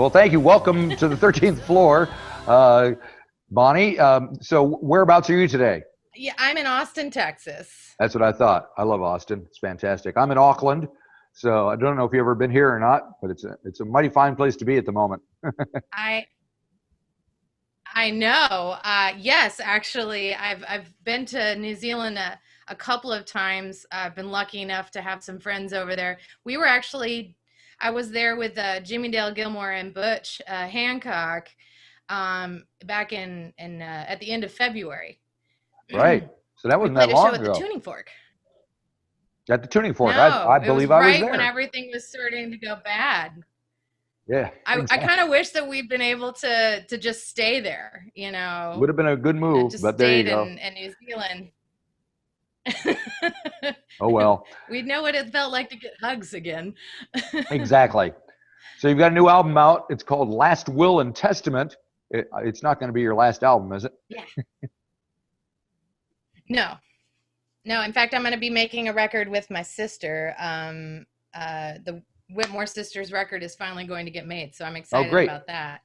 Well, thank you. Welcome to the 13th floor, Bonnie. So whereabouts are you today? Yeah, I'm in Austin, Texas. That's what I thought. I love Austin. It's fantastic. I'm in Auckland, so I don't know if you've ever been here or not, but it's a mighty fine place to be at the moment. I I know. Yes, actually, I've been to New Zealand a couple of times. I've been lucky enough to have some friends over there. We were actually, I was there with Jimmy Dale Gilmore and Butch Hancock back in at the end of February. Right. So that We wasn't that played a show long at the ago. Tuning Fork. At the Tuning Fork, I No, it was believe I was right when there. everything was starting to go bad. Yeah, I exactly. kind of wish that we'd been able to just stay there, Would have been a good move, just but there you stayed go. in New Zealand. Oh well. We'd know what it felt like to get hugs again. Exactly. So you've got a new album out. It's called Last Will and Testament. It's not going to be your last album, is it? Yeah. No, no. In fact, I'm going to be making a record with my sister. The Whitmore sisters record is finally going to get made, so I'm Oh, excited great. about that.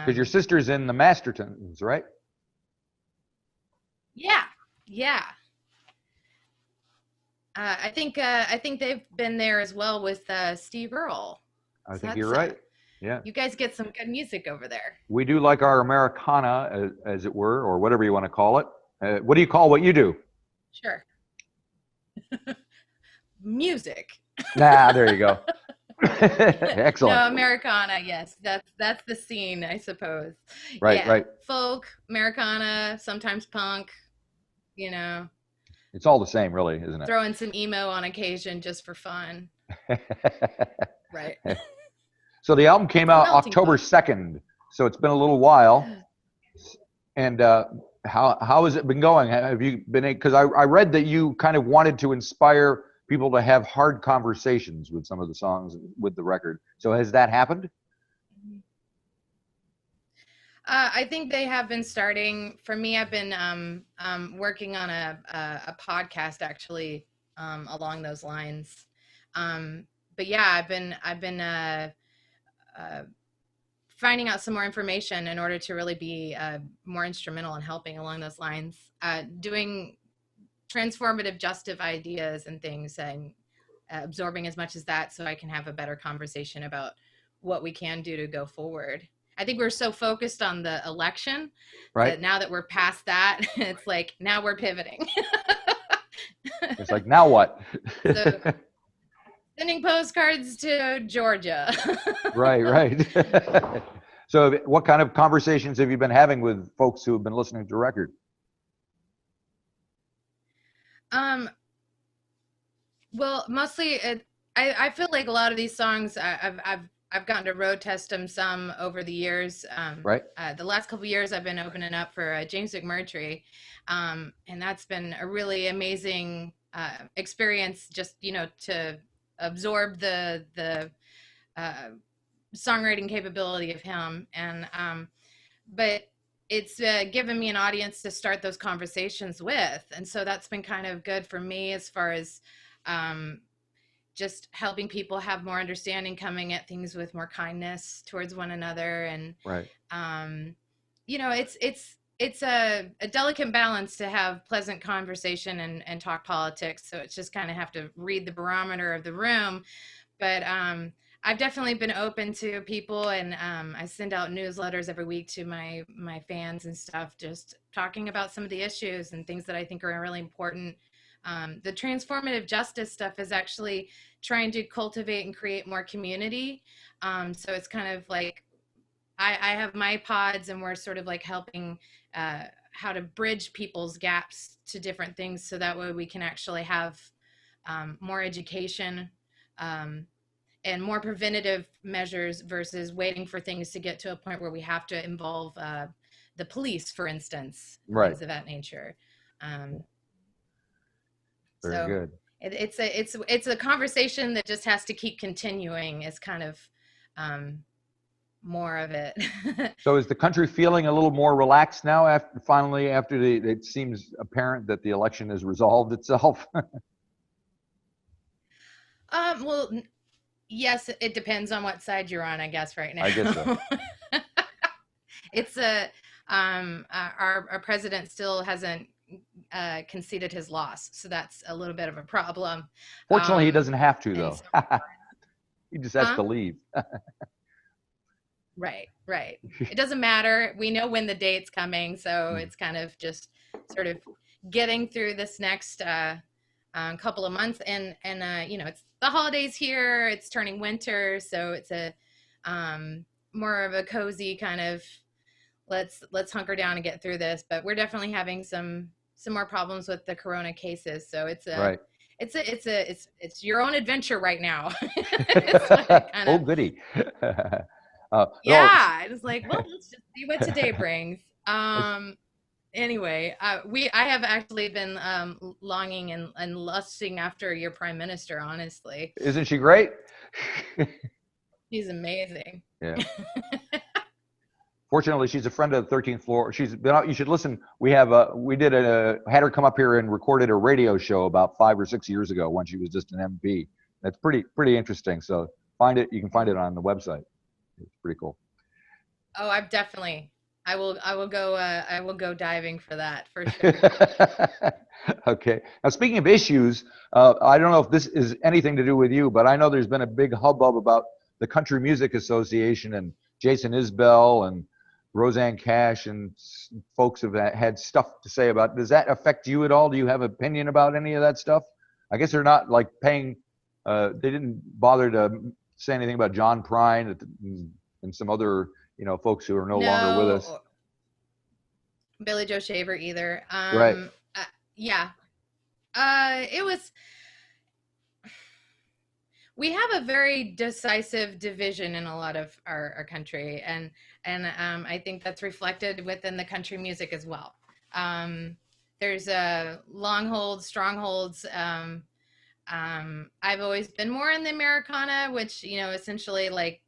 Because your sister's in the Mastertons, right? Yeah, yeah. I think they've been there as well with Steve Earle. I So think you're that's right. Yeah. you guys get some good music over there. We do like our Americana, as it were, or whatever you want to call it. What do you call what you do? Sure. Music. Nah, there you go. No, Excellent. Americana, yes. That's the scene, I suppose. Right, Yeah. right. Folk, Americana, sometimes punk, you know. It's all the same, really, isn't Throw in some emo on occasion just for fun. it? Right. So the album came It's a out melting October pot. 2nd, so it's been a little while. And how has it been going? Have you been? Because I read that you kind of wanted to inspire people to have hard conversations with some of the songs with the record. So has that happened? I think they have been starting. For me, I've been working on a podcast actually along those lines. But yeah, I've been uh, finding out some more information in order to really be more instrumental in helping along those lines. Doing transformative, justive ideas and things, and absorbing as much as that, so I can have a better conversation about what we can do to go forward. I think we're so focused on the election Right. that now that we're past that, it's like now we're pivoting. It's like, now what? So sending postcards to Georgia. Right, right. So what kind of conversations have you been having with folks who have been listening to the record? um, well, mostly I feel like a lot of these songs I've gotten to road test them some over the years. Right. The last couple of years I've been opening up for James McMurtry, and that's been a really amazing experience. Just to absorb the uh, songwriting capability of him, and but it's given me an audience to start those conversations with, and so that's been kind of good for me as far as um, just helping people have more understanding, coming at things with more kindness towards one another. And Right. it's a delicate balance to have pleasant conversation and talk politics, so it's just kind of have to read the barometer of the room. But I've definitely been open to people, and I send out newsletters every week to my fans and stuff, just talking about some of the issues and things that I think are really important. The transformative justice stuff is actually trying to cultivate and create more community. So it's kind of like I have my pods, and we're sort of like helping how to bridge people's gaps to different things, so that way we can actually have more education and more preventative measures versus waiting for things to get to a point where we have to involve the police, for instance, Right. things of that nature. Um, Very so good. it's a conversation that just has to keep continuing. Is kind of more of it. So is the country feeling a little more relaxed now after it seems apparent that the election has resolved itself? Well, Yes, it depends on what side you're on, I guess, right I guess so. now. It's a our president still hasn't conceded his loss, so that's a little bit of a problem. Fortunately, he doesn't have to, And though. so, He just has huh? to leave. Right, right. It doesn't matter. We know when the date's coming, so it's kind of just sort of getting through this next couple of months, and you know, it's the holidays here. It's turning winter, so it's a more of a cozy kind of let's hunker down and get through this. But we're definitely having some more problems with the corona cases, so Right. it's your own adventure right now. It's like kind Oh, of goody. No, yeah. It's like, well, let's just see what today brings. Anyway, I have actually been longing and lusting after your prime minister. Honestly, isn't she great? he's amazing. Yeah. Fortunately, she's a friend of the 13th floor. She's been out. You should listen. Had her come up here and recorded a radio show about 5 or 6 years ago when she was just an MP. That's pretty interesting. So you can find it on the website. It's pretty cool. Oh, I will go diving for that for sure. Okay. Now, speaking of issues, I don't know if this is anything to do with you, but I know there's been a big hubbub about the Country Music Association and Jason Isbell and Roseanne Cash and folks have had stuff to say about it. Does that affect you at all? Do you have an opinion about any of that stuff? I guess they're not like paying, they didn't bother to say anything about John Prine and some other, folks who are no longer with us. No, Billy Joe Shaver either. Right. Yeah. It was. We have a very decisive division in a lot of our country, and I think that's reflected within the country music as well. There's long holds, strongholds. I've always been more in the Americana, which essentially like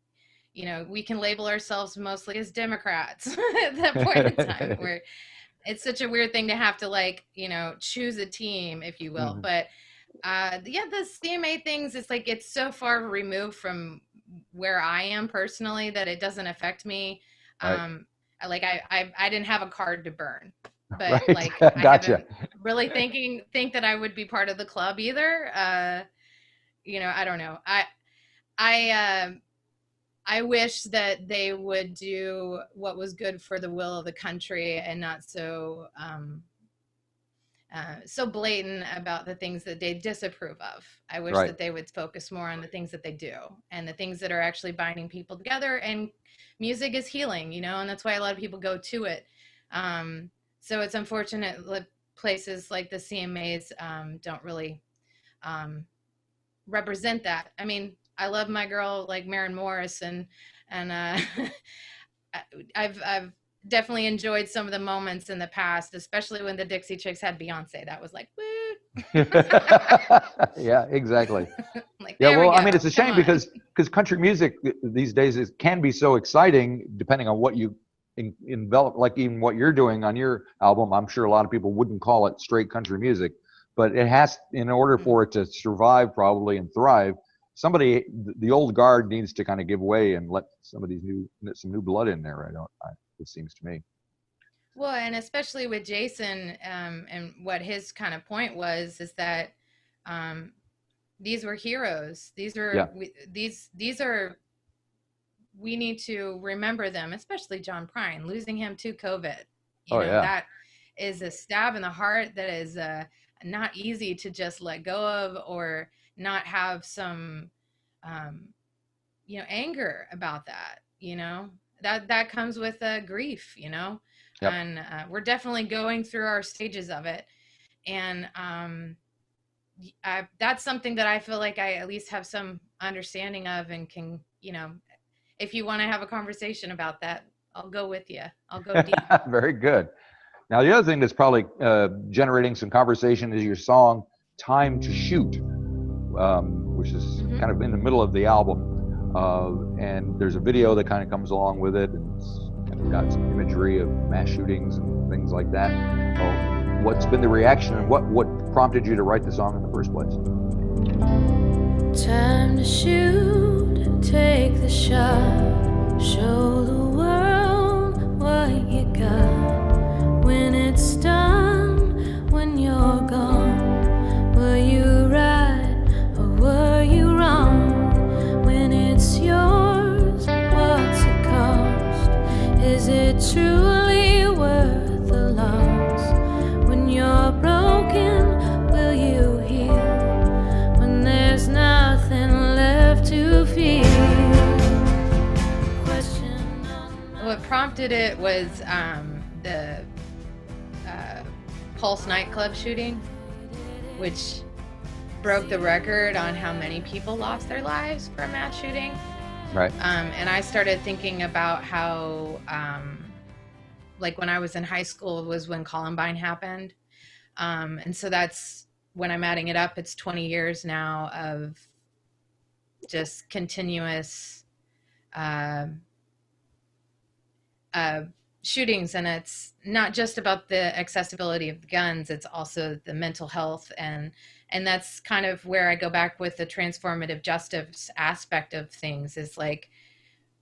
we can label ourselves mostly as Democrats at that point in time, where it's such a weird thing to have to like choose a team, if you will. But yeah, the CMA things, it's like it's so far removed from where I am personally that it doesn't affect me. Right. Like I didn't have a card to burn, but Right. like Gotcha. I haven't really think that I would be part of the club either. I don't know. I wish that they would do what was good for the will of the country and not so so blatant about the things that they disapprove of. I wish that they would focus more on the things that they do and the things that are actually binding people together. And music is healing, and that's why a lot of people go to it. So it's unfortunate that places like the CMAs don't really represent that. I mean, I love my girl like Maren Morris, and I've definitely enjoyed some of the moments in the past, especially when the Dixie Chicks had Beyonce. That was like, woo. Yeah, exactly. Like, yeah, well, I mean, go. it's a shame because country music these days can be so exciting, depending on what you envelop, like even what you're doing on your album. I'm sure a lot of people wouldn't call it straight country music, but it has, in order for it to survive probably and thrive, the old guard needs to kind of give way and let some new blood in there. It seems to me. Well, and especially with Jason, and what his kind of point was is that these were heroes. These are we need to remember them, especially John Prine. Losing him to COVID, that is a stab in the heart. That is not easy to just let go of, or not have some anger about that. That comes with grief, Yep. And we're definitely going through our stages of it. And that's something that I feel like I at least have some understanding of, and can, if you want to have a conversation about that, I'll go with you. I'll go deep. Very good. Now, the other thing that's probably generating some conversation is your song, Time to Shoot, which is kind of in the middle of the album. And there's a video that kind of comes along with it, and it's kind of got some imagery of mass shootings and things like that. What's been the reaction, and what prompted you to write the song in the first place? Time to shoot, take the shot, show the world what you got. When it's done, when you're gone, were you right or were you wrong? When it's yours, what's it cost? Is it truly worth the loss? When you're broken, will you heal? When there's nothing left to feel. What prompted it was the Pulse nightclub shooting, which broke the record on how many people lost their lives from mass shooting. Right. And I started thinking about how, like when I was in high school was when Columbine happened. And so that's when I'm adding it up, it's 20 years now of just continuous shootings. And it's not just about the accessibility of the guns, it's also the mental health. And that's kind of where I go back with the transformative justice aspect of things, is like,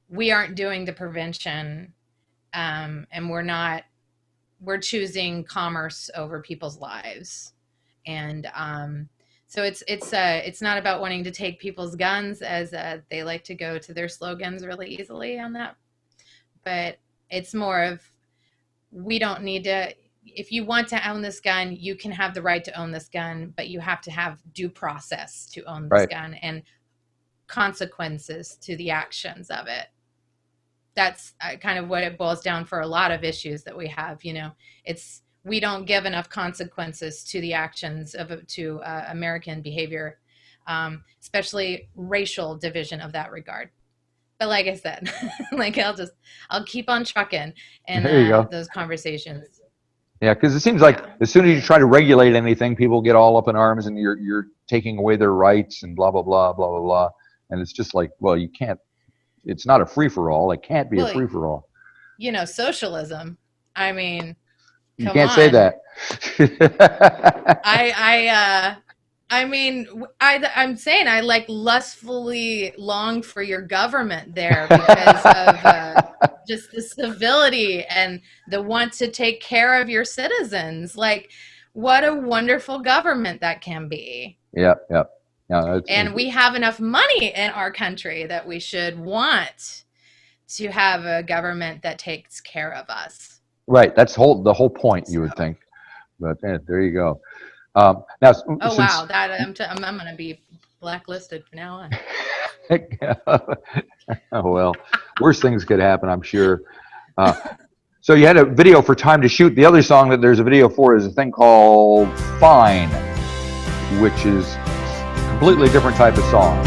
we aren't doing the prevention, and we're choosing commerce over people's lives. And so it's not about wanting to take people's guns, as they like to go to their slogans really easily on that, but it's more of, we don't need to, if you want to own this gun, you can have the right to own this gun, but you have to have due process to own this gun and consequences to the actions of it. That's kind of what it boils down for a lot of issues that we have. It's, we don't give enough consequences to the actions to American behavior, especially racial division of that regard. But like I said, like I'll keep on trucking and there you go. Those conversations. Yeah, because it seems like as soon as you try to regulate anything, people get all up in arms, and you're taking away their rights and blah blah blah blah blah blah. And it's just like, well, you can't. It's not a free for all. It can't be a free for all. Socialism. I mean, you can't say that. I'm saying I like lustfully long for your government there because of just the civility and the want to take care of your citizens. Like, what a wonderful government that can be. Yep. Yeah, and we have enough money in our country that we should want to have a government that takes care of us. Right. That's the whole point, you would think. But there you go. Now, wow, that I'm going to be blacklisted from now on. Oh, well, worse things could happen, I'm sure. So you had a video for Time to Shoot. The other song that there's a video for is a thing called Fine, which is a completely different type of song.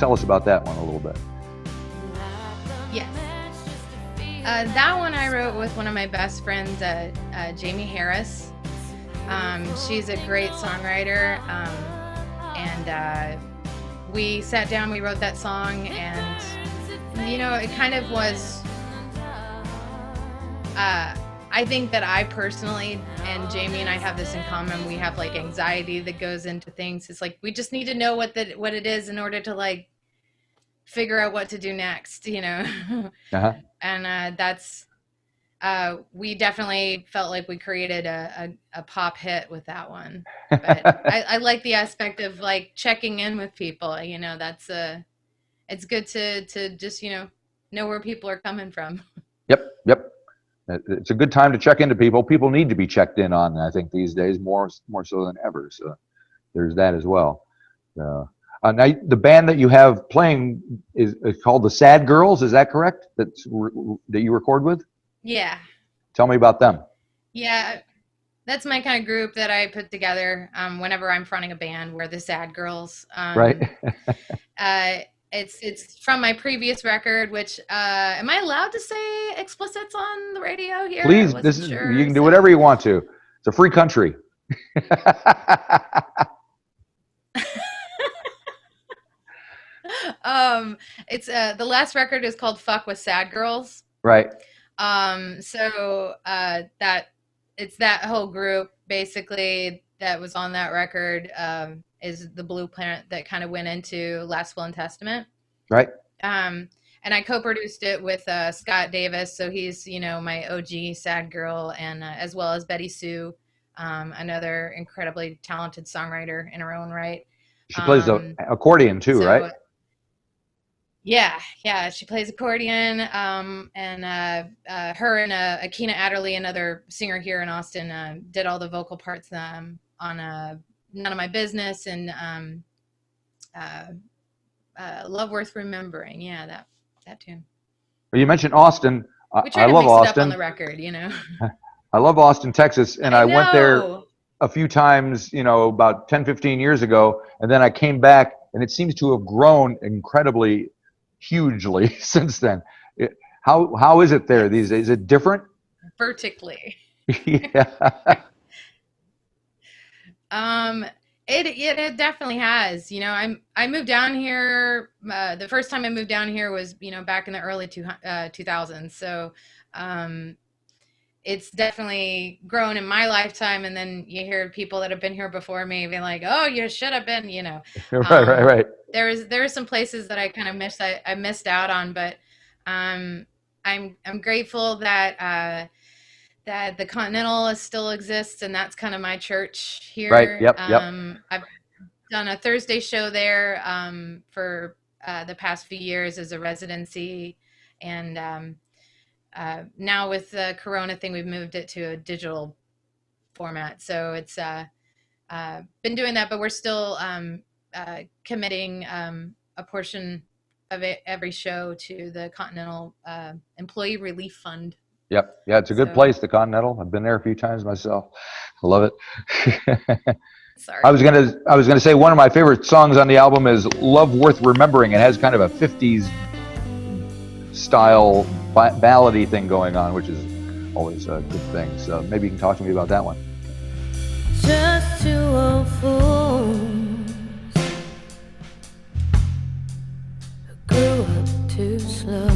Tell us about that one a little bit. Yes. That one I wrote with one of my best friends, Jamie Harris. She's a great songwriter. And we sat down, we wrote that song, and, it kind of was, I think that I personally, and Jamie and I have this in common, we have like anxiety that goes into things. It's like, we just need to know what it is in order to like figure out what to do next, Uh-huh. And that's, we definitely felt like we created a pop hit with that one. But I like the aspect of like checking in with people, that's it's good to just, know where people are coming from. Yep. It's a good time to check into people. People need to be checked in on, I think, these days, more so than ever. So there's that as well. Now, the band that you have playing is called the Sad Girls. Is that correct? That you record with? Yeah. Tell me about them. Yeah, that's my kind of group that I put together whenever I'm fronting a band. We're the Sad Girls. Right. It's from my previous record, which am I allowed to say explicits on the radio here? Please, I this wasn't is sure, you can do so- whatever you want to. It's a free country. It's the last record is called "Fuck with Sad Girls." Right. So that it's that whole group basically that was on that record is the blueprint that kind of went into Last Will and Testament. Right. And I co-produced it with Scott Davis, so he's my OG sad girl, and as well as Betty Sue, another incredibly talented songwriter in her own right. She plays the accordion too, so, right? Yeah, she plays accordion, and her and Akina Adderley, another singer here in Austin, did all the vocal parts on None of My Business and Love Worth Remembering. Yeah, that tune. Well, you mentioned Austin. We tried I to love mix it up Austin. on the record, I love Austin, Texas, and I went there know. a few times, about 10, 15 years ago, and then I came back, and it seems to have grown incredibly, hugely since then. How is it there these days? Is it different? Vertically. Yeah. It definitely has. I moved down here. The first time I moved down here was back in the early 2000s. So it's definitely grown in my lifetime. And then you hear people that have been here before me being like, "Oh, you should have been." Right. There are some places that I kind of missed out on, but I'm grateful that the Continental still exists, and that's kind of my church here. Right. Yep. I've done a Thursday show there for the past few years as a residency, and now with the Corona thing, we've moved it to a digital format. So it's been doing that, but we're still committing a portion of every show to the Continental Employee Relief Fund. Yep. Yeah, it's a good place, the Continental. I've been there a few times myself. I love it. Sorry. I was gonna say one of my favorite songs on the album is "Love Worth Remembering." It has kind of a '50s style ballady thing going on, which is always a good thing. So maybe you can talk to me about that one. Just two old fools who grew up too slow.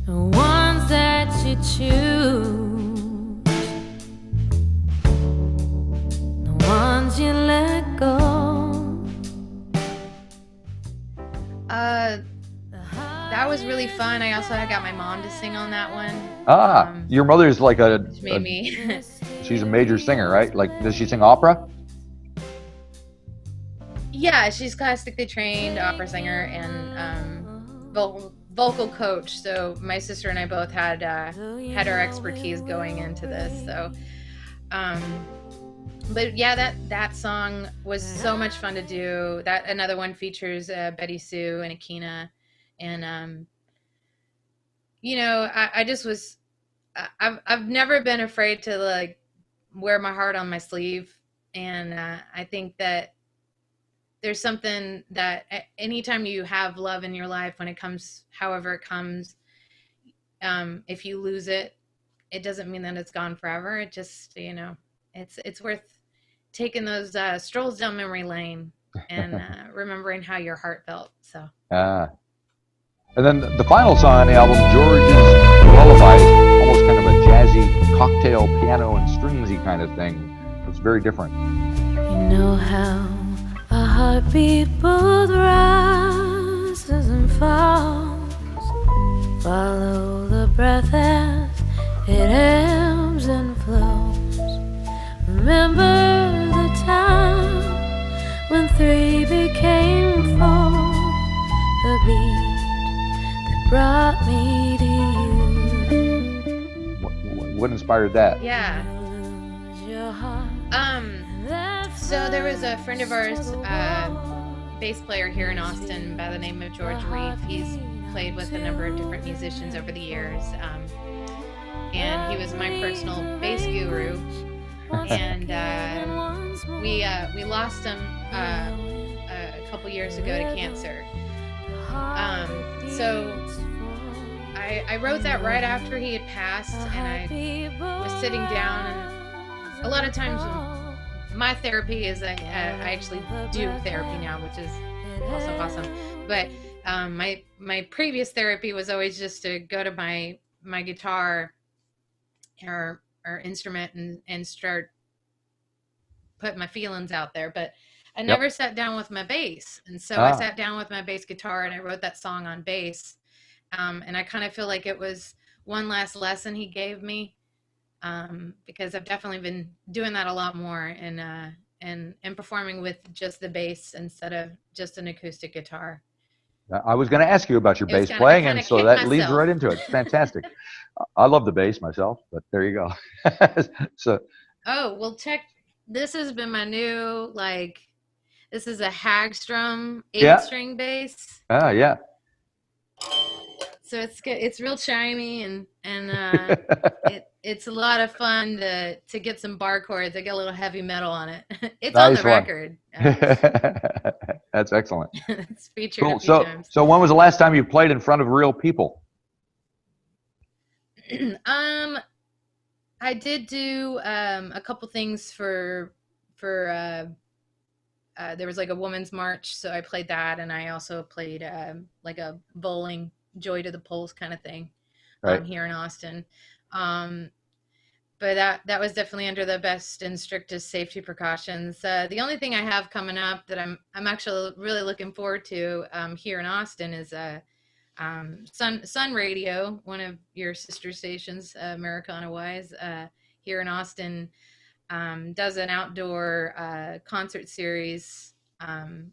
The ones that you choose, the ones you let go. That was really fun. I also got my mom to sing on that one. Your mother's like Which made me. she's a major singer, right? Like, does she sing opera? Yeah, she's classically trained opera singer and vocal coach. So my sister and I both had our expertise going into this. So, but yeah, that song was so much fun to do. That another one features Betty Sue and Akina, and I just was. I've never been afraid to like wear my heart on my sleeve, and I think that there's something that anytime you have love in your life, when it comes, however it comes, if you lose it, it doesn't mean that it's gone forever. It just, it's worth taking those strolls down memory lane and remembering how your heart felt. So. And then the final song on the album, George's Lullaby, is almost kind of a jazzy cocktail piano and stringsy kind of thing. It's very different. You know how a heartbeat both rises and falls. Follow the breath as it ebbs and flows. Remember the time when three became four. The beat that brought me to you. What inspired that? Yeah. So there was a friend of ours, bass player here in Austin by the name of George Reef. He's played with a number of different musicians over the years, and he was my personal bass guru. And we lost him a couple years ago to cancer. So I wrote that right after he had passed, and I was sitting down, and a lot of times my therapy is I actually do therapy now, which is also awesome. But my previous therapy was always just to go to my guitar or instrument and start putting my feelings out there. But I never sat down with my bass. And so I sat down with my bass guitar and I wrote that song on bass. And I kind of feel like it was one last lesson he gave me, because I've definitely been doing that a lot more and performing with just the bass instead of just an acoustic guitar. I was going to ask you about your bass playing, and so that leads right into it. It's fantastic. I love the bass myself, but there you go. So. Oh, well, this has been my new, this is a Hagstrom 8-string bass. Ah, yeah. So it's good. It's real chimey, and it's a lot of fun to get some bar chords. I get a little heavy metal on it. It's nice on the record. That's excellent. It's featured a few times. So when was the last time you played in front of real people? I did do a couple things for there was like a women's march, so I played that, and I also played like a bowling Joy to the Polls kind of thing here in Austin. But that was definitely under the best and strictest safety precautions. The only thing I have coming up that I'm actually really looking forward to here in Austin is Sun Radio, one of your sister stations, Americana Wise, here in Austin, does an outdoor concert series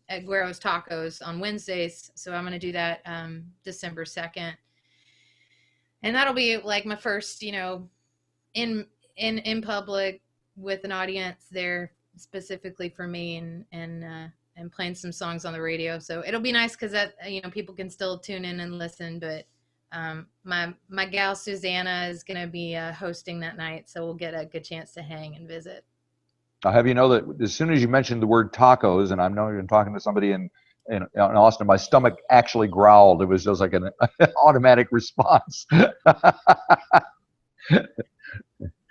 at Guero's Tacos on Wednesdays. So I'm going to do that December 2nd. And that'll be like my first, in public with an audience there specifically for me, and playing some songs on the radio. So it'll be nice because that, people can still tune in and listen. But my gal Susanna is going to be hosting that night, so we'll get a good chance to hang and visit. I'll have you know that as soon as you mentioned the word tacos, and I know you've been talking to somebody in Austin, my stomach actually growled. It was just like an automatic response.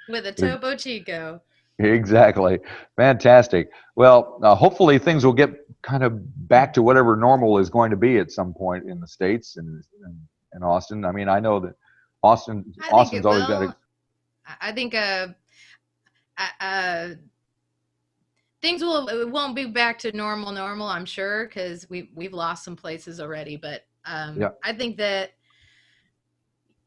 With a Topo Chico. Exactly. Fantastic. Well, hopefully things will get kind of back to whatever normal is going to be at some point in the States and Austin. I mean, I know that Austin's always got a... I think things won't be back to normal, I'm sure, because we've lost some places already. But I think that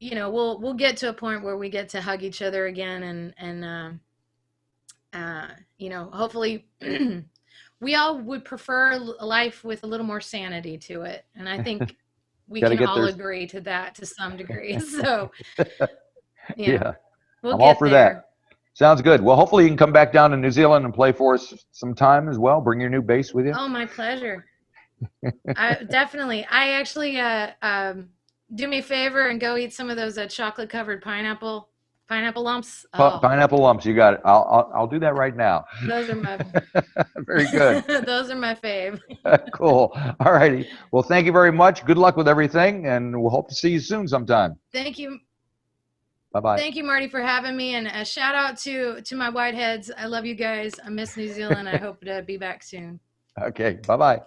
we'll get to a point where we get to hug each other again, and hopefully we all would prefer a life with a little more sanity to it, and I think we can all agree to that to some degree. So yeah, we'll I'm get all for there. that. Sounds good. Well, hopefully you can come back down to New Zealand and play for us sometime as well. Bring your new bass with you. Oh, my pleasure. Definitely. I actually do me a favor and go eat some of those chocolate covered pineapple lumps. Oh. Pineapple lumps, you got it. I'll do that right now. Those are my very good. Those are my fave. Cool. All righty. Well, thank you very much. Good luck with everything, and we'll hope to see you soon sometime. Thank you. Bye-bye. Thank you, Marty, for having me, and a shout out to my Whiteheads. I love you guys. I miss New Zealand. I hope to be back soon. Okay. Bye-bye.